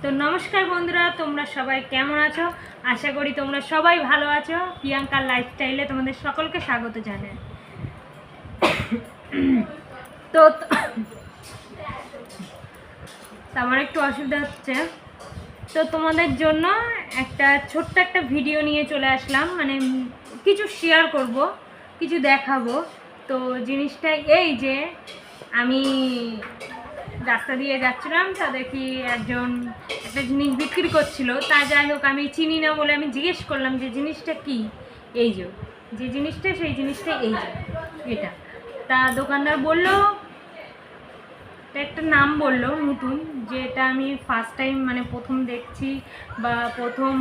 তো নমস্কার বন্ধুরা, তোমরা সবাই কেমন আছো? আশা করি তোমরা সবাই ভালো আছো। প্রিয়াঙ্কার লাইফস্টাইলে তোমাদের সকলকে স্বাগত জানাই। তো আমার একটু অসুবিধা হচ্ছে, তো তোমাদের জন্য ছোট্ট একটা ভিডিও নিয়ে চলে আসলাম। মানে কিছু শেয়ার করব, কিছু দেখাবো। তো জিনিসটা এই যে আমি রাস্তা দিয়ে যাচ্ছিলাম, তা দেখি একজন একটা জিনিস বিক্রি করছিল। তা যাই হোক, আমি চিনি না বলে আমি জিজ্ঞেস করলাম যে জিনিসটা কি। এই যে জিনিসটা, সেই জিনিসটা এই যে এটা। তা দোকানদার বললো, একটা নাম বললো নতুন, যে এটা আমি ফার্স্ট টাইম মানে প্রথম দেখছি বা প্রথম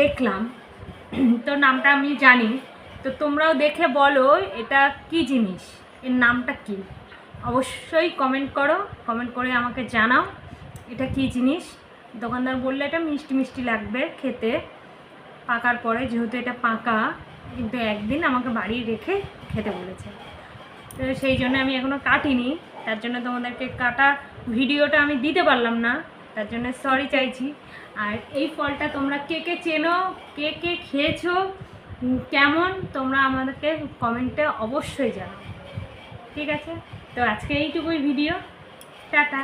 দেখলাম। তো নামটা আমি জানি, তো তোমরাও দেখে বলো এটা কি জিনিস, এর নামটা কি। অবশ্যই কমেন্ট করো, কমেন্ট করে আমাকে জানাও এটা কি জিনিস। দোকানদার বললে এটা মিষ্টি মিষ্টি লাগবে খেতে পাকার পরে, যেহেতু এটা পাকা, কিন্তু একদিন আমাকে বাড়ি রেখে খেতে বলেছে। তো সেই জন্য আমি এখনও কাটিনি, তার জন্য তোমাদেরকে কাটা ভিডিওটা আমি দিতে পারলাম না, তার জন্য সরি চাইছি। আর এই ফলটা তোমরা কে কে চেনো, কে কে খেয়েছো, কেমন, তোমরা আমাদেরকে কমেন্টে অবশ্যই জানাও। ঠিক আছে, তো আজকে এইটুকুই ভিডিও। টাটা।